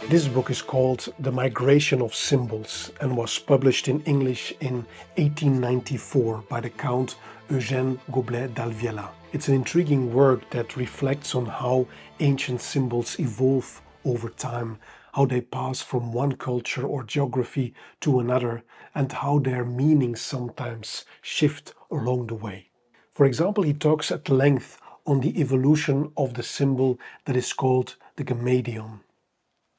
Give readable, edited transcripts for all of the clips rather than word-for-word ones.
This book is called The Migration of Symbols and was published in English in 1894 by the Count Eugène Goblet d'Alviela. It's an intriguing work that reflects on how ancient symbols evolve over time, how they pass from one culture or geography to another, and how their meanings sometimes shift along the way. For example, he talks at length on the evolution of the symbol that is called the Gamadion.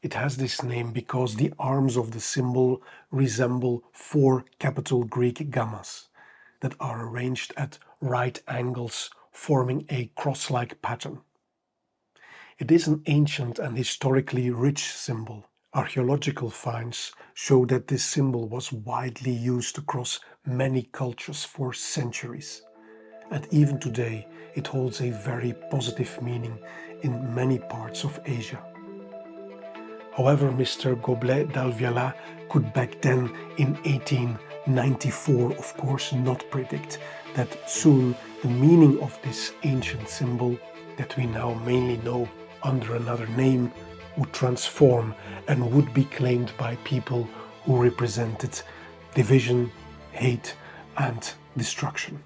It has this name because the arms of the symbol resemble four capital Greek gammas that are arranged at right angles, forming a cross-like pattern. It is an ancient and historically rich symbol. Archaeological finds show that this symbol was widely used across many cultures for centuries. And even today, it holds a very positive meaning in many parts of Asia. However, Mr. Goblet d'Alviela could back then in 1894 of course not predict that soon the meaning of this ancient symbol that we now mainly know under another name would transform and would be claimed by people who represented division, hate and destruction.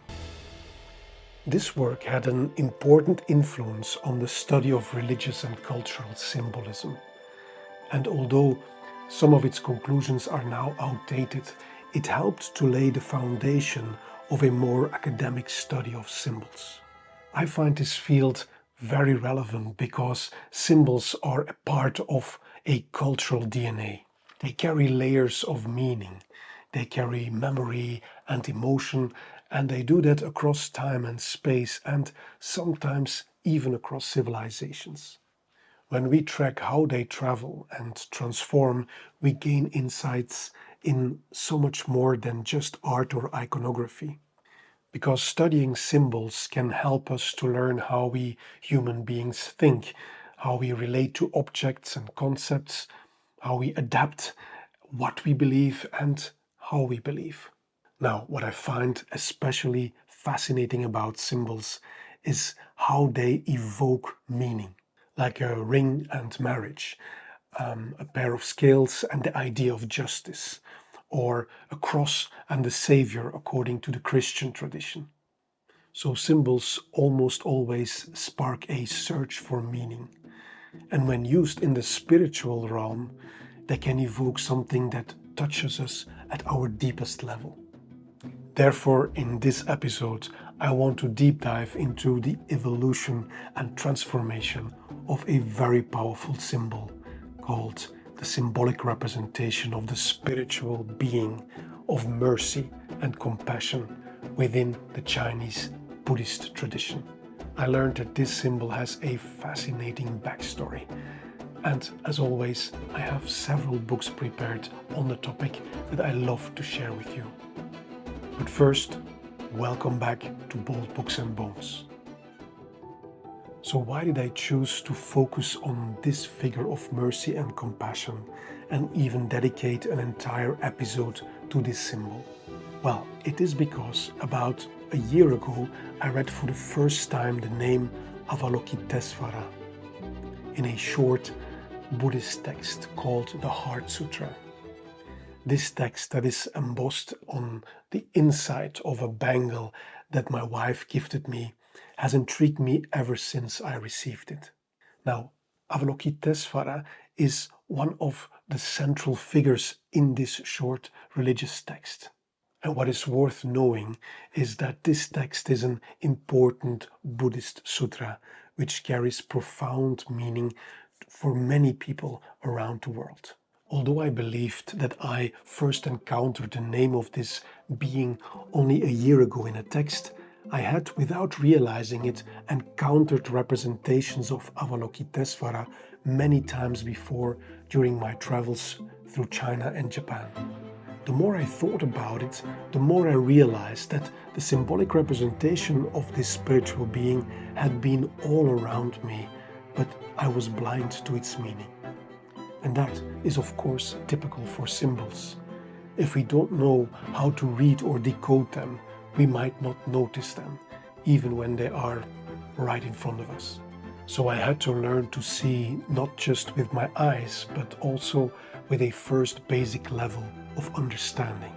This work had an important influence on the study of religious and cultural symbolism. And although some of its conclusions are now outdated, it helped to lay the foundation of a more academic study of symbols. I find this field very relevant because symbols are a part of a cultural DNA. They carry layers of meaning, they carry memory and emotion, and they do that across time and space and sometimes even across civilizations. When we track how they travel and transform, we gain insights in so much more than just art or iconography. Because studying symbols can help us to learn how we human beings think, how we relate to objects and concepts, how we adapt what we believe and how we believe. Now, what I find especially fascinating about symbols is how they evoke meaning. Like a ring and marriage, a pair of scales and the idea of justice, or a cross and the Savior according to the Christian tradition. So symbols almost always spark a search for meaning. And when used in the spiritual realm, they can evoke something that touches us at our deepest level. Therefore, in this episode, I want to deep dive into the evolution and transformation of a very powerful symbol called the symbolic representation of the spiritual being of mercy and compassion within the Chinese Buddhist tradition. I learned that this symbol has a fascinating backstory. And as always, I have several books prepared on the topic that I love to share with you. But first, welcome back to Bold Books and Bones. So why did I choose to focus on this figure of mercy and compassion and even dedicate an entire episode to this symbol? Well, it is because about a year ago I read for the first time the name Avalokitesvara in a short Buddhist text called the Heart Sutra. This text that is embossed on the inside of a bangle that my wife gifted me has intrigued me ever since I received it. Now, Avalokitesvara is one of the central figures in this short religious text. And what is worth knowing is that this text is an important Buddhist sutra which carries profound meaning for many people around the world. Although I believed that I first encountered the name of this being only a year ago in a text, I had, without realizing it, encountered representations of Avalokitesvara many times before during my travels through China and Japan. The more I thought about it, the more I realized that the symbolic representation of this spiritual being had been all around me, but I was blind to its meaning. And that is of course typical for symbols. If we don't know how to read or decode them, we might not notice them, even when they are right in front of us. So I had to learn to see not just with my eyes, but also with a first basic level of understanding.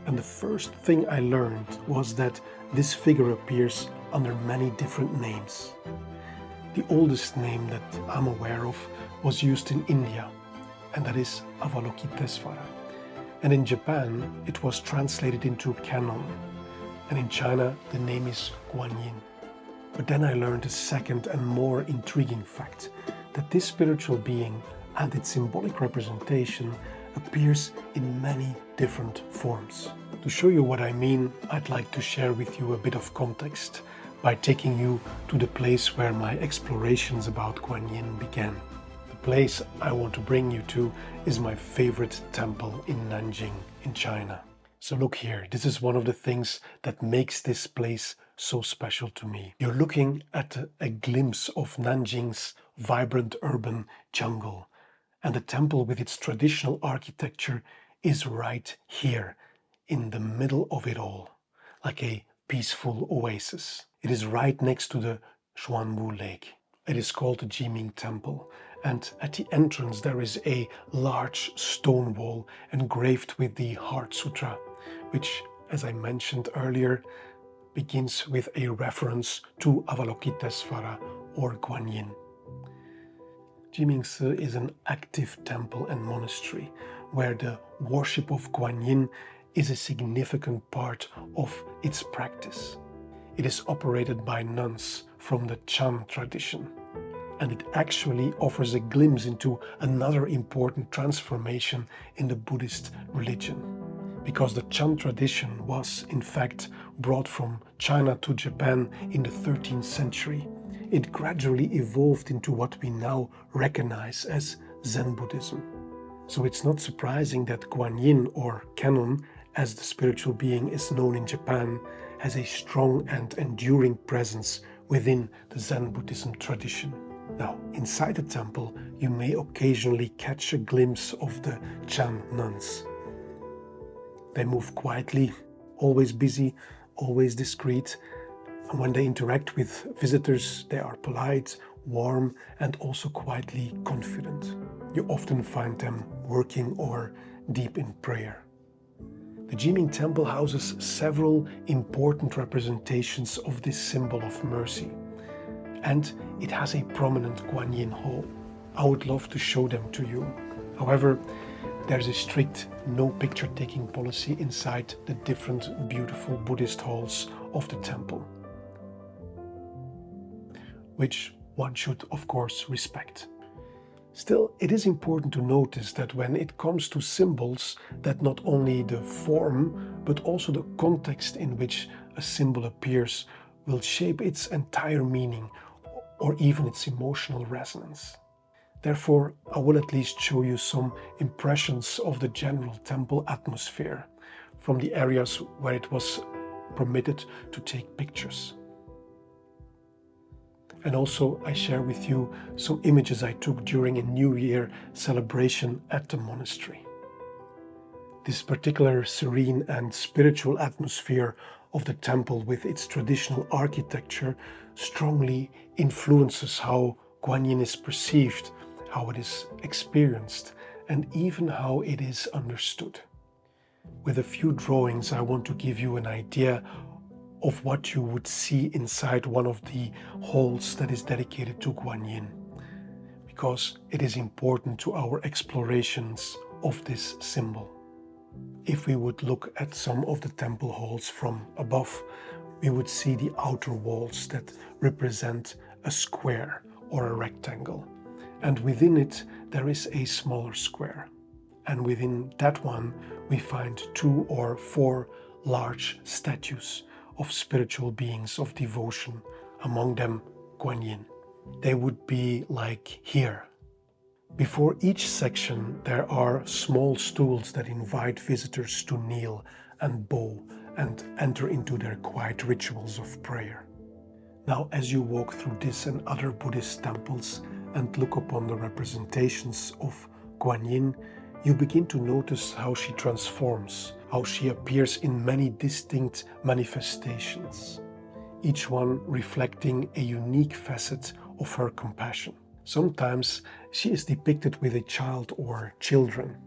And the first thing I learned was that this figure appears under many different names. The oldest name that I'm aware of was used in India, and that is Avalokitesvara. And in Japan, it was translated into Canon. And in China, the name is Guan Yin. But then I learned a second and more intriguing fact, that this spiritual being and its symbolic representation appears in many different forms. To show you what I mean, I'd like to share with you a bit of context by taking you to the place where my explorations about Guan Yin began. The place I want to bring you to is my favorite temple in Nanjing in China. So look here, this is one of the things that makes this place so special to me. You're looking at a glimpse of Nanjing's vibrant urban jungle, and the temple with its traditional architecture is right here in the middle of it all, like a peaceful oasis. It is right next to the Xuanwu Lake. It is called the Jiming Temple, and at the entrance there is a large stone wall engraved with the Heart Sutra, which, as I mentioned earlier, begins with a reference to Avalokitesvara or Guan Yin. Jimingse is an active temple and monastery where the worship of Guan Yin is a significant part of its practice. It is operated by nuns from the Chan tradition, and it actually offers a glimpse into another important transformation in the Buddhist religion. Because the Chan tradition was, in fact, brought from China to Japan in the 13th century, it gradually evolved into what we now recognize as Zen Buddhism. So it's not surprising that Guan Yin, or Canon, as the spiritual being is known in Japan, has a strong and enduring presence within the Zen Buddhism tradition. Now, inside the temple, you may occasionally catch a glimpse of the Chan nuns. They move quietly, always busy, always discreet, and when they interact with visitors, they are polite, warm, and also quietly confident. You often find them working or deep in prayer. The Jiming Temple houses several important representations of this symbol of mercy, and it has a prominent Guan Yin hall. I would love to show them to you. However, there's a strict no picture taking policy inside the different beautiful Buddhist halls of the temple, which one should of course respect. Still, it is important to notice that when it comes to symbols, that not only the form but also the context in which a symbol appears will shape its entire meaning or even its emotional resonance. Therefore, I will at least show you some impressions of the general temple atmosphere from the areas where it was permitted to take pictures. And also I share with you some images I took during a New Year celebration at the monastery. This particular serene and spiritual atmosphere of the temple with its traditional architecture strongly influences how Guan Yin is perceived, how it is experienced, and even how it is understood. With a few drawings, I want to give you an idea of what you would see inside one of the halls that is dedicated to Guan Yin, because it is important to our explorations of this symbol. If we would look at some of the temple halls from above, we would see the outer walls that represent a square or a rectangle. And within it, there is a smaller square. And within that one, we find 2 or 4 large statues of spiritual beings of devotion, among them Guan Yin. They would be like here. Before each section, there are small stools that invite visitors to kneel and bow and enter into their quiet rituals of prayer. Now, as you walk through this and other Buddhist temples and look upon the representations of Guan Yin, you begin to notice how she transforms, how she appears in many distinct manifestations, each one reflecting a unique facet of her compassion. Sometimes she is depicted with a child or children.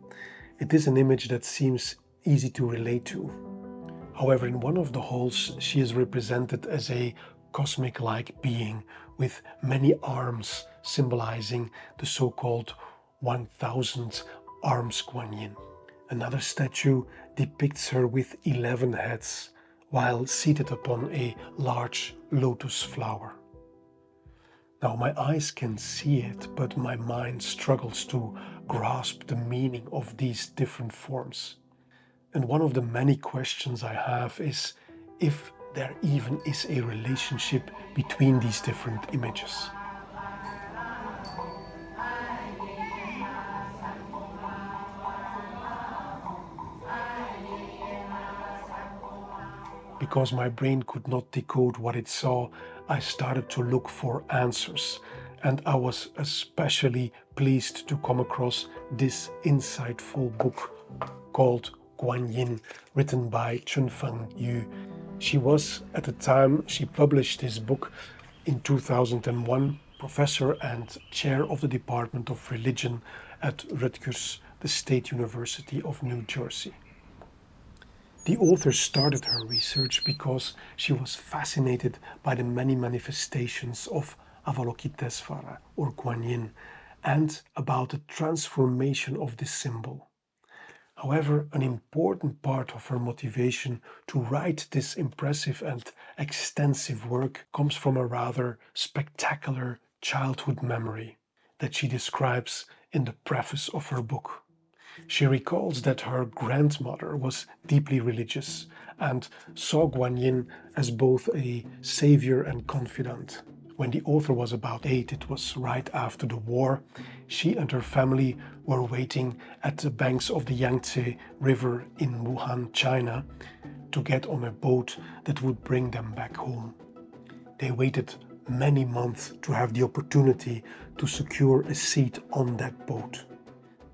It is an image that seems easy to relate to. However, in one of the halls, she is represented as a cosmic-like being with many arms, symbolizing the so-called 1000-Armed Guan Yin. Another statue depicts her with 11 heads, while seated upon a large lotus flower. Now my eyes can see it, but my mind struggles to grasp the meaning of these different forms. And one of the many questions I have is if there even is a relationship between these different images. Because my brain could not decode what it saw, I started to look for answers, and I was especially pleased to come across this insightful book called Guan Yin, written by Chun-Fang Yu. She was, at the time she published this book in 2001, professor and chair of the Department of Religion at Rutgers, the State University of New Jersey. The author started her research because she was fascinated by the many manifestations of Avalokitesvara or Guan Yin and about the transformation of this symbol. However, an important part of her motivation to write this impressive and extensive work comes from a rather spectacular childhood memory that she describes in the preface of her book. She recalls that her grandmother was deeply religious and saw Guan Yin as both a savior and confidant. When the author was about 8, it was right after the war, she and her family were waiting at the banks of the Yangtze River in Wuhan, China, to get on a boat that would bring them back home. They waited many months to have the opportunity to secure a seat on that boat.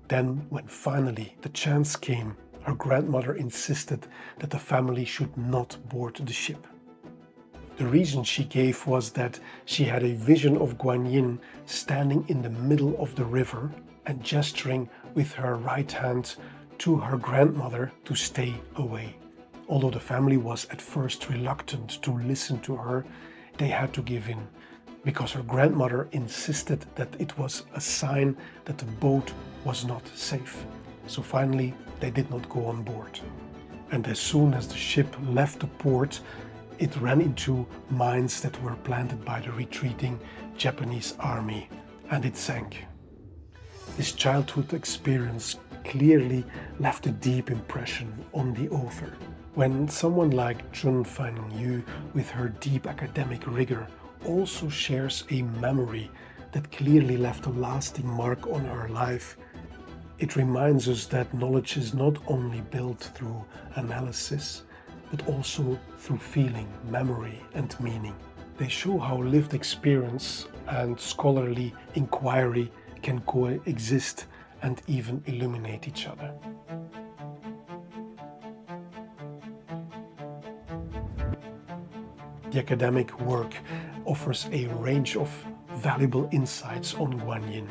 Then, when finally the chance came, her grandmother insisted that the family should not board the ship. The reason she gave was that she had a vision of Guan Yin standing in the middle of the river and gesturing with her right hand to her grandmother to stay away. Although the family was at first reluctant to listen to her, they had to give in, because her grandmother insisted that it was a sign that the boat was not safe. So finally, they did not go on board. And as soon as the ship left the port, it ran into mines that were planted by the retreating Japanese army, and it sank. This childhood experience clearly left a deep impression on the author. When someone like Chun-Fang Yu, with her deep academic rigor, also shares a memory that clearly left a lasting mark on her life, it reminds us that knowledge is not only built through analysis, but also through feeling, memory, and meaning. They show how lived experience and scholarly inquiry can coexist and even illuminate each other. The academic work offers a range of valuable insights on Guan Yin,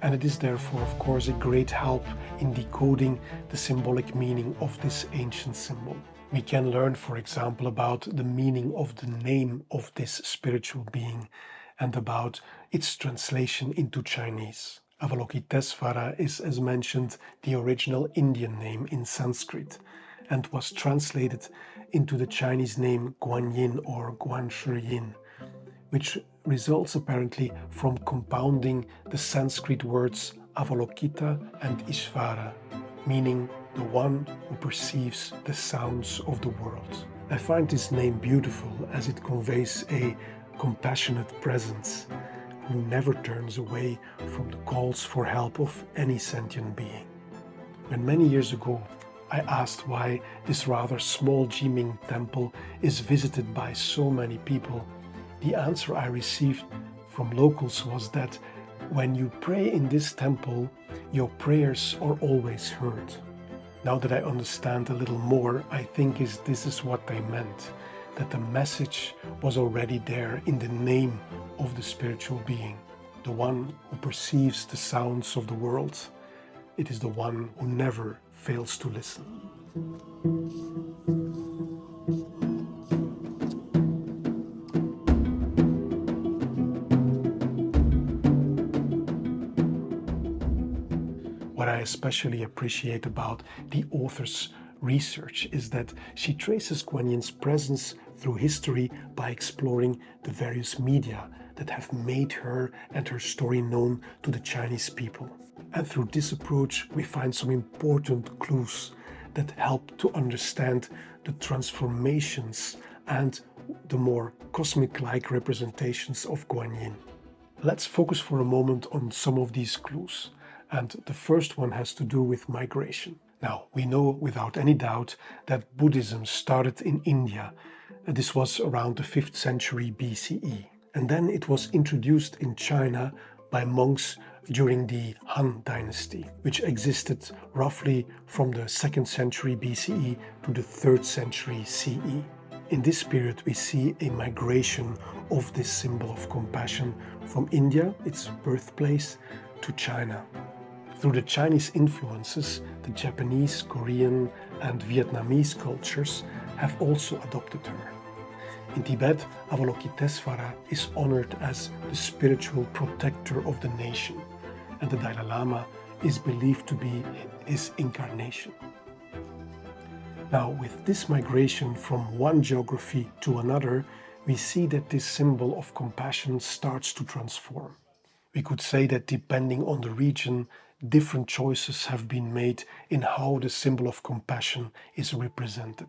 and it is therefore, of course, a great help in decoding the symbolic meaning of this ancient symbol. We can learn, for example, about the meaning of the name of this spiritual being and about its translation into Chinese. Avalokitesvara is, as mentioned, the original Indian name in Sanskrit and was translated into the Chinese name Guan Yin or Guan Shi Yin, which results apparently from compounding the Sanskrit words Avalokita and Ishvara, meaning the one who perceives the sounds of the world. I find this name beautiful as it conveys a compassionate presence who never turns away from the calls for help of any sentient being. When many years ago I asked why this rather small Jiming temple is visited by so many people, the answer I received from locals was that when you pray in this temple, your prayers are always heard. Now that I understand a little more, I think this is what they meant. that the message was already there in the name of the spiritual being, the one who perceives the sounds of the world. It is the one who never fails to listen. What I especially appreciate about the author's research is that she traces Guan Yin's presence through history by exploring the various media that have made her and her story known to the Chinese people. And through this approach, we find some important clues that help to understand the transformations and the more cosmic-like representations of Guan Yin. Let's focus for a moment on some of these clues. And the first one has to do with migration. Now, we know without any doubt that Buddhism started in India. This was around the 5th century BCE. And then it was introduced in China by monks during the Han Dynasty, which existed roughly from the 2nd century BCE to the 3rd century CE. In this period, we see a migration of this symbol of compassion from India, its birthplace, to China. Through the Chinese influences, the Japanese, Korean, and Vietnamese cultures have also adopted her. In Tibet, Avalokitesvara is honored as the spiritual protector of the nation, and the Dalai Lama is believed to be his incarnation. Now, with this migration from one geography to another, we see that this symbol of compassion starts to transform. We could say that depending on the region, different choices have been made in how the symbol of compassion is represented.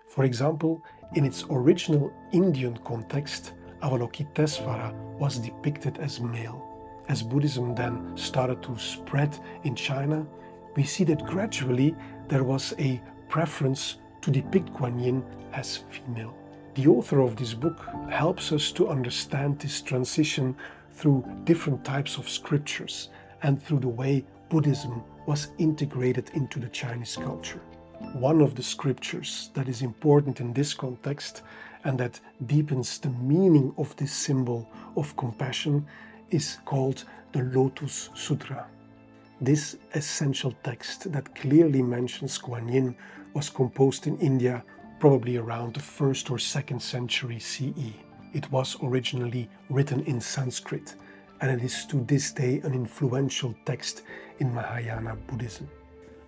For example, in its original Indian context, Avalokitesvara was depicted as male. As Buddhism then started to spread in China, we see that gradually there was a preference to depict Guan Yin as female. The author of this book helps us to understand this transition through different types of scriptures and through the way Buddhism was integrated into the Chinese culture. One of the scriptures that is important in this context and that deepens the meaning of this symbol of compassion is called the Lotus Sutra. This essential text that clearly mentions Guan Yin was composed in India probably around the 1st or 2nd century CE. It was originally written in Sanskrit, and it is to this day an influential text in Mahayana Buddhism.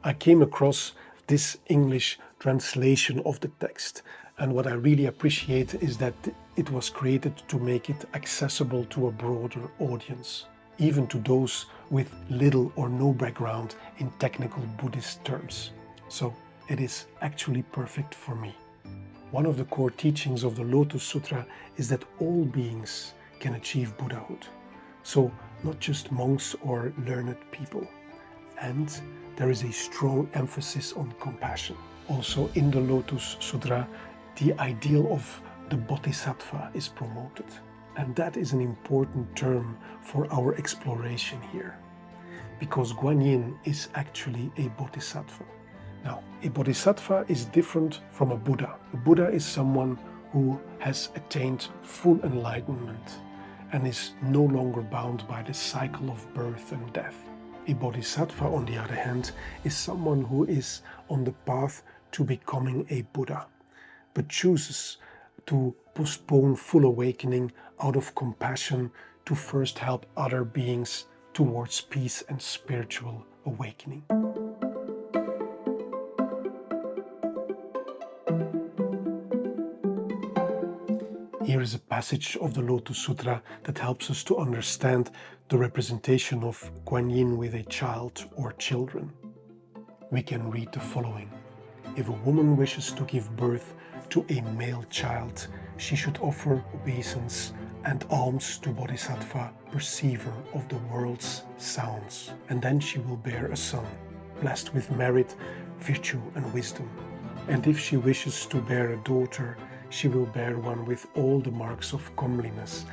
I came across this English translation of the text, and what I really appreciate is that it was created to make it accessible to a broader audience, even to those with little or no background in technical Buddhist terms. So it is actually perfect for me. One of the core teachings of the Lotus Sutra is that all beings can achieve Buddhahood. So not just monks or learned people. And there is a strong emphasis on compassion. Also in the Lotus Sutra, the ideal of the Bodhisattva is promoted. And that is an important term for our exploration here. Because Guan Yin is actually a Bodhisattva. Now, a Bodhisattva is different from a Buddha. A Buddha is someone who has attained full enlightenment and is no longer bound by the cycle of birth and death. A Bodhisattva, on the other hand, is someone who is on the path to becoming a Buddha, but chooses to postpone full awakening out of compassion to first help other beings towards peace and spiritual awakening. Here is a passage of the Lotus Sutra that helps us to understand the representation of Guan Yin with a child or children. We can read the following. If a woman wishes to give birth to a male child, she should offer obeisance and alms to Bodhisattva, perceiver of the world's sounds. And then she will bear a son, blessed with merit, virtue and wisdom. And if she wishes to bear a daughter, she will bear one with all the marks of comeliness,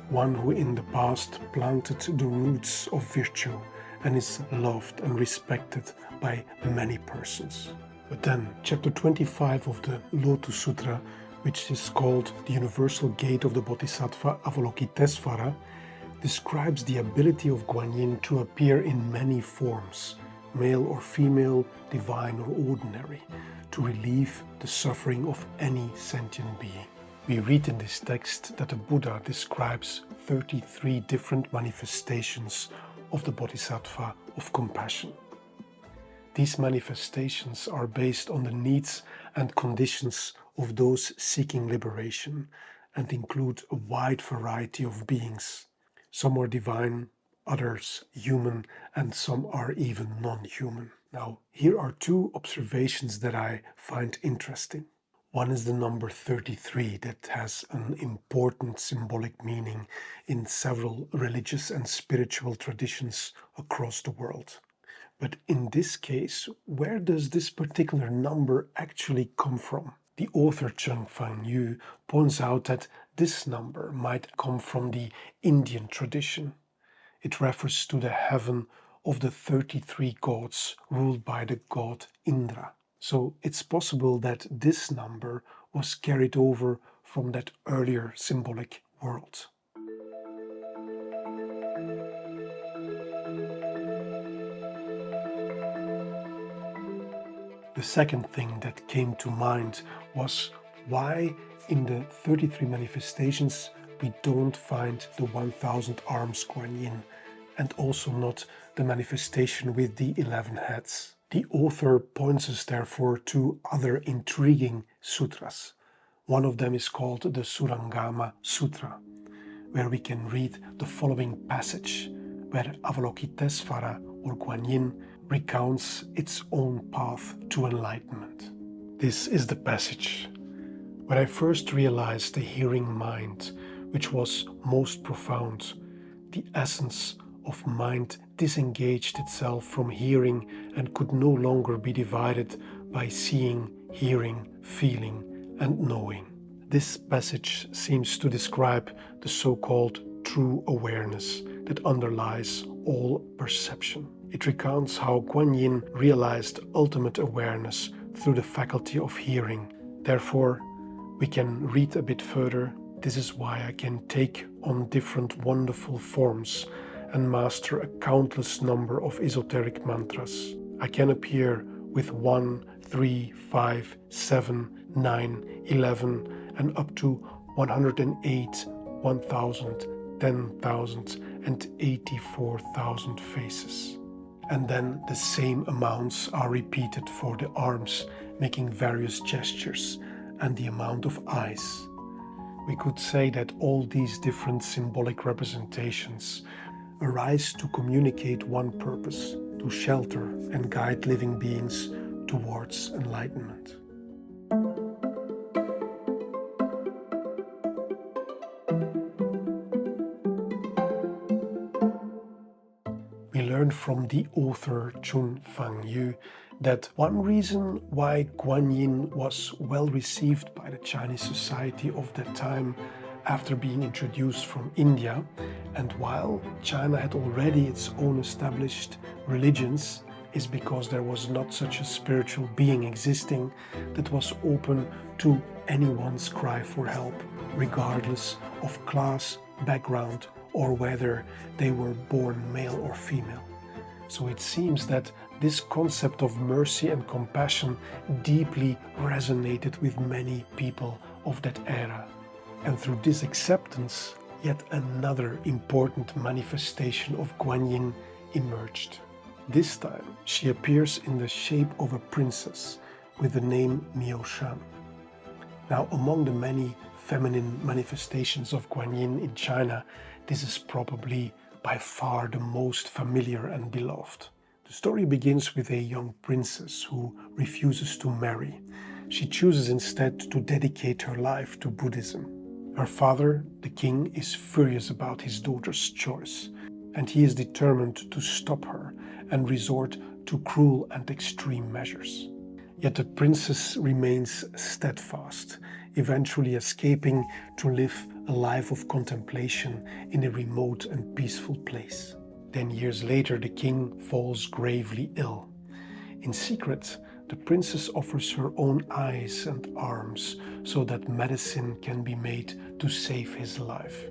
one who in the past planted the roots of virtue and is loved and respected by many persons. But then, chapter 25 of the Lotus Sutra, which is called the Universal Gate of the Bodhisattva Avalokitesvara, describes the ability of Guan Yin to appear in many forms, male or female, divine or ordinary, to relieve the suffering of any sentient being. We read in this text that the Buddha describes 33 different manifestations of the Bodhisattva of Compassion. These manifestations are based on the needs and conditions of those seeking liberation and include a wide variety of beings. Some are divine, others human, and some are even non-human. Now, here are two observations that I find interesting. One is the number 33 that has an important symbolic meaning in several religious and spiritual traditions across the world. But in this case, where does this particular number actually come from? The author Chun-Fang Yu points out that this number might come from the Indian tradition. It refers to the heaven of the 33 gods ruled by the god Indra. So it's possible that this number was carried over from that earlier symbolic world. The second thing that came to mind was why in the 33 manifestations we don't find the 1000-Armed Guan Yin and also not the manifestation with the 11 heads. The author points us therefore to other intriguing sutras. One of them is called the Surangama Sutra, where we can read the following passage, where Avalokitesvara or Guan Yin recounts its own path to enlightenment. This is the passage. When I first realized the hearing mind, which was most profound, the essence of mind disengaged itself from hearing and could no longer be divided by seeing, hearing, feeling, and knowing. This passage seems to describe the so-called true awareness that underlies all perception. It recounts how Guan Yin realized ultimate awareness through the faculty of hearing. Therefore, we can read a bit further. This is why I can take on different wonderful forms and master a countless number of esoteric mantras. I can appear with 1, 3, 5, 7, 9, 11 and up to 108, 1000, 10,000 and 84,000 faces. And then the same amounts are repeated for the arms, making various gestures, and the amount of eyes. We could say that all these different symbolic representations arise to communicate one purpose, to shelter and guide living beings towards enlightenment. We learn from the author Chun-Fang Yu that one reason why Guan Yin was well received by the Chinese society of that time after being introduced from India, and while China had already its own established religions, is because there was not such a spiritual being existing that was open to anyone's cry for help, regardless of class, background, or whether they were born male or female. So it seems that this concept of mercy and compassion deeply resonated with many people of that era. And through this acceptance, yet another important manifestation of Guan Yin emerged. This time, she appears in the shape of a princess with the name Miao Shan. Now, among the many feminine manifestations of Guan Yin in China, this is probably by far the most familiar and beloved. The story begins with a young princess who refuses to marry. She chooses instead to dedicate her life to Buddhism. Her father, the king, is furious about his daughter's choice, and he is determined to stop her and resort to cruel and extreme measures. Yet the princess remains steadfast, eventually escaping to live a life of contemplation in a remote and peaceful place. 10 years later, the king falls gravely ill. In secret, the princess offers her own eyes and arms so that medicine can be made to save his life.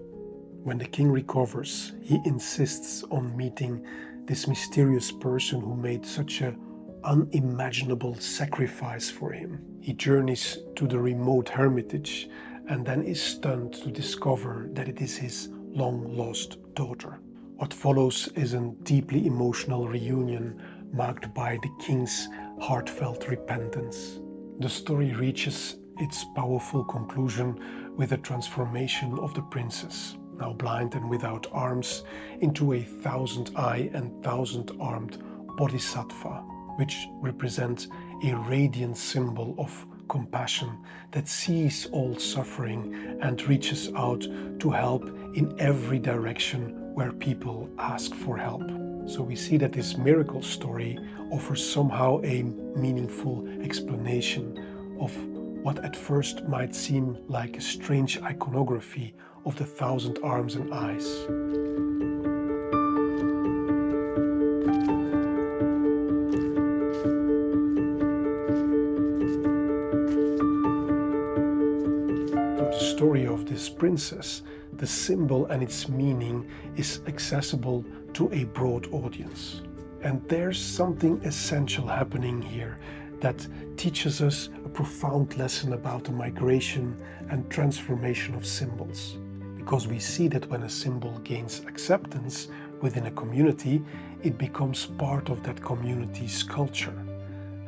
When the king recovers, he insists on meeting this mysterious person who made such an unimaginable sacrifice for him. He journeys to the remote hermitage and then is stunned to discover that it is his long-lost daughter. What follows is a deeply emotional reunion marked by the king's heartfelt repentance. The story reaches its powerful conclusion with the transformation of the princess, now blind and without arms, into a thousand-eyed and thousand-armed Bodhisattva, which represents a radiant symbol of compassion that sees all suffering and reaches out to help in every direction where people ask for help. So we see that this miracle story offers somehow a meaningful explanation of what at first might seem like a strange iconography of the thousand arms and eyes. The story of this princess, the symbol and its meaning is accessible to a broad audience. And there's something essential happening here that teaches us a profound lesson about the migration and transformation of symbols. Because we see that when a symbol gains acceptance within a community, it becomes part of that community's culture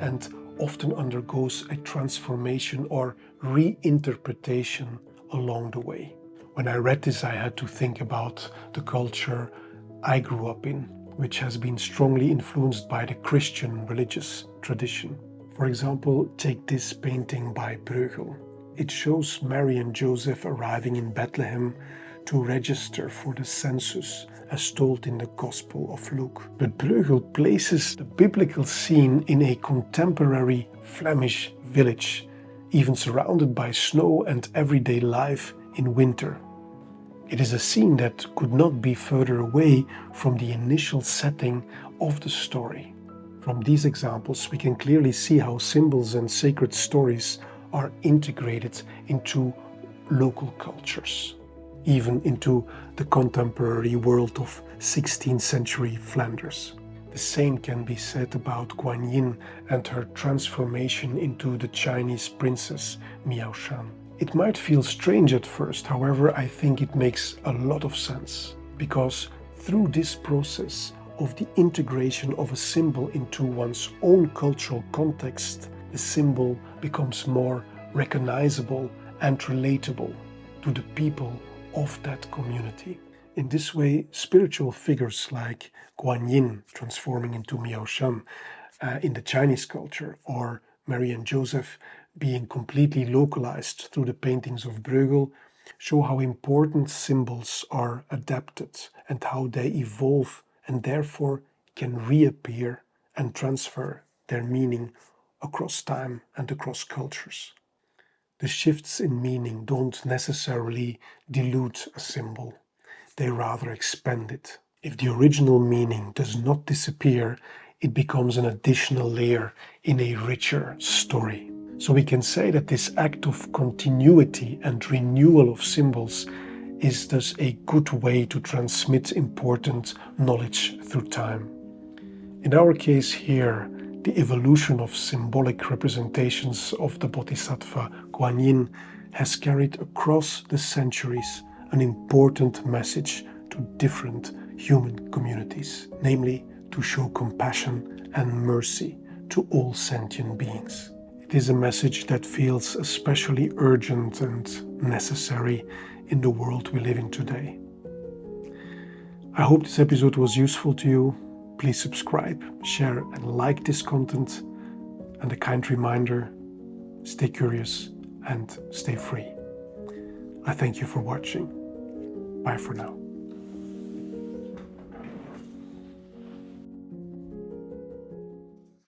and often undergoes a transformation or reinterpretation along the way. When I read this, I had to think about the culture I grew up in, which has been strongly influenced by the Christian religious tradition. For example, take this painting by Bruegel. It shows Mary and Joseph arriving in Bethlehem to register for the census as told in the Gospel of Luke. But Bruegel places the biblical scene in a contemporary Flemish village, even surrounded by snow and everyday life in winter. It is a scene that could not be further away from the initial setting of the story. From these examples, we can clearly see how symbols and sacred stories are integrated into local cultures, even into the contemporary world of 16th century Flanders. The same can be said about Guan Yin and her transformation into the Chinese Princess Miao Shan. It might feel strange at first, however, I think it makes a lot of sense, because through this process of the integration of a symbol into one's own cultural context, the symbol becomes more recognizable and relatable to the people of that community. In this way, spiritual figures like Guan Yin transforming into Miao Shan in the Chinese culture, or Mary and Joseph being completely localized through the paintings of Bruegel, show how important symbols are adapted and how they evolve and therefore can reappear and transfer their meaning across time and across cultures. The shifts in meaning don't necessarily dilute a symbol, they rather expand it. If the original meaning does not disappear, it becomes an additional layer in a richer story. So we can say that this act of continuity and renewal of symbols is thus a good way to transmit important knowledge through time. In our case here, the evolution of symbolic representations of the Bodhisattva Guan Yin has carried across the centuries an important message to different human communities, namely to show compassion and mercy to all sentient beings. It is a message that feels especially urgent and necessary in the world we live in today. I hope this episode was useful to you. Please subscribe, share and like this content. And a kind reminder, stay curious and stay free. I thank you for watching. Bye for now.